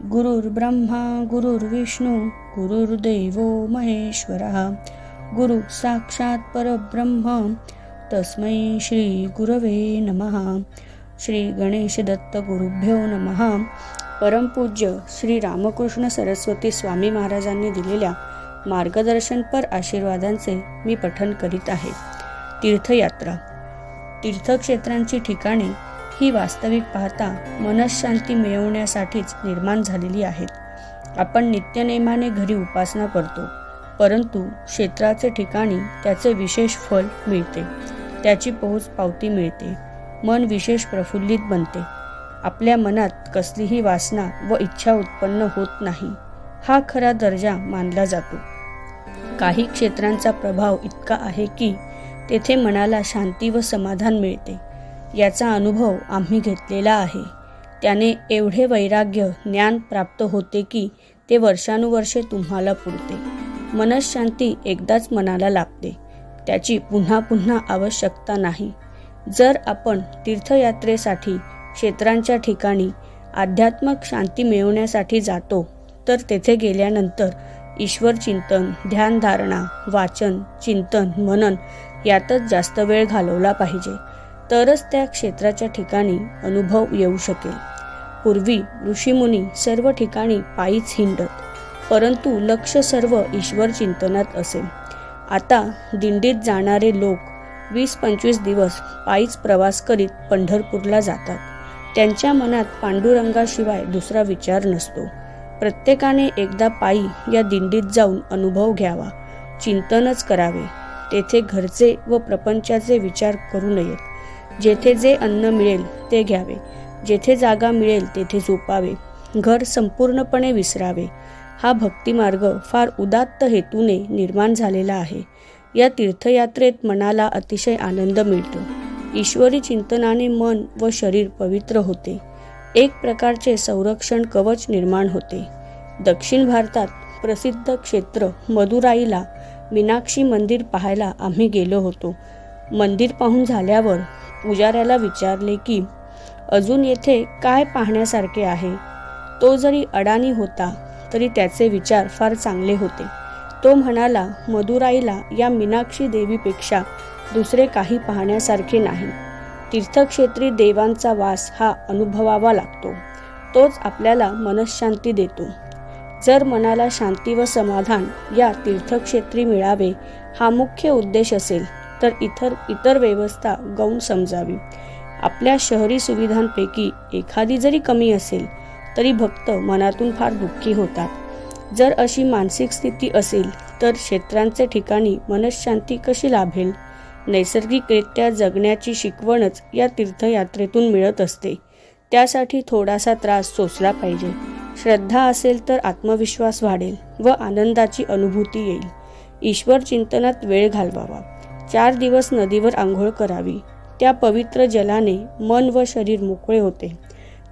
गुरुर्ब्रह्मा गुरुर्विष्णू गुरुर्देवो महेश्वरः गुरु साक्षात परब्रह्म तस्मै श्री गुरवे नमः. श्री गणेश दत्त गुरुभ्यो नमः. परमपूज्य श्री रामकृष्ण सरस्वती स्वामी महाराजांनी दिलेल्या मार्गदर्शनपर आशीर्वादांचे मी पठण करीत आहे. तीर्थयात्रा. तीर्थक्षेत्रांची ठिकाणे ही वास्तविक पाहता मनःशांती मिळवण्यासाठीच निर्माण झालेली आहेत. आपण नित्यनेमाने घरी उपासना करतो, परंतु क्षेत्राचे ठिकाणी त्याचे विशेष फल मिळते, त्याची पोहोच पावती मिळते, मन विशेष प्रफुल्लित बनते, आपल्या मनात कसलीही वासना व इच्छा उत्पन्न होत नाही. हा खरा दर्जा मानला जातो. काही क्षेत्रांचा प्रभाव इतका आहे की तेथे मनाला शांती व समाधान मिळते. याचा अनुभव आम्ही घेतलेला आहे. त्याने एवढे वैराग्य ज्ञान प्राप्त होते की ते वर्षानुवर्षे तुम्हाला पुरते. मनःशांती एकदाच मनाला लाभते, त्याची पुन्हा पुन्हा आवश्यकता नाही. जर आपण तीर्थयात्रेसाठी क्षेत्रांच्या ठिकाणी आध्यात्मिक शांती मिळवण्यासाठी जातो, तर तेथे गेल्यानंतर ईश्वर चिंतन, ध्यानधारणा, वाचन, चिंतन, मनन यातच जास्त वेळ घालवला पाहिजे. तरच त्या क्षेत्राच्या ठिकाणी अनुभव येऊ शकेल. पूर्वी ऋषीमुनी सर्व ठिकाणी पायीच हिंडत, परंतु लक्ष सर्व ईश्वर चिंतनात असे. आता दिंडीत जाणारे लोक 20-25 दिवस पायीच प्रवास करीत पंढरपूरला जातात. त्यांच्या मनात पांडुरंगाशिवाय दुसरा विचार नसतो. प्रत्येकाने एकदा पायी या दिंडीत जाऊन अनुभव घ्यावा, चिंतनच करावे. तेथे घरचे व प्रपंचाचे विचार करू नयेत. जेथे जे अन्न मिळेल ते घ्यावे, जेथे जागा मिळेल तेथे झोपावे, घर संपूर्णपणे विसरावे. हा भक्तिमार्ग फार उदात्त हेतूने निर्माण झालेला आहे. या तीर्थयात्रेत मनाला अतिशय आनंद मिळतो. ईश्वरी चिंतनाने मन व शरीर पवित्र होते. एक प्रकारचे संरक्षण कवच निर्माण होते. दक्षिण भारतात प्रसिद्ध क्षेत्र मदुराईला मीनाक्षी मंदिर पाहायला आम्ही गेलो होतो. मंदिर पाहून झाल्यावर पुजाऱ्याला विचारले की अजून येथे काय पाहण्यासारखे आहे. तो जरी अडाणी होता तरी त्याचे विचार फार चांगले होते. तो म्हणाला, मदुराईला या मीनाक्षी देवीपेक्षा दुसरे काही पाहण्यासारखे नाही. तीर्थक्षेत्री देवांचा वास हा अनुभवावा लागतो. तोच आपल्याला मनःशांती देतो. जर मनाला शांती व समाधान या तीर्थक्षेत्री मिळावे हा मुख्य उद्देश असेल, तर इतर व्यवस्था गौण समजावी. आपल्या शहरी सुविधांपैकी एखादी जरी कमी असेल तरी भक्त मनातून फार दुःखी होतात. जर अशी मानसिक स्थिती असेल तर क्षेत्रांचे ठिकाणी मनःशांती कशी लाभेल? नैसर्गिकरित्या जगण्याची शिकवणच या तीर्थयात्रेतून मिळत असते. त्यासाठी थोडासा त्रास सोसला पाहिजे. श्रद्धा असेल तर आत्मविश्वास वाढेल व आनंदाची अनुभूती येईल. ईश्वर चिंतनात वेळ घालवावा. 4 दिवस नदीवर आंघोळ करावी. त्या पवित्र जलाने मन व शरीर मोकळे होते.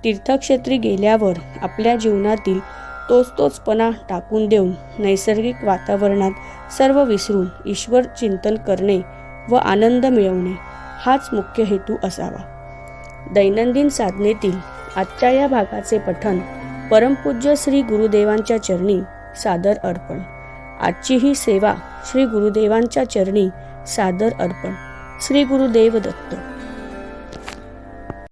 तीर्थक्षेत्री गेल्यावर आपल्या जीवनातील तोचपणा टाकून देऊन नैसर्गिक वातावरणात सर्व विसरून ईश्वर चिंतन करणे व आनंद मिळवणे हाच मुख्य हेतू असावा. दैनंदिन साधनेतील आजच्या या भागाचे पठण परमपूज्य श्री गुरुदेवांच्या चरणी सादर अर्पण. आजची ही सेवा श्री गुरुदेवांच्या चरणी सादर अर्पण. श्री गुरुदेव दत्त.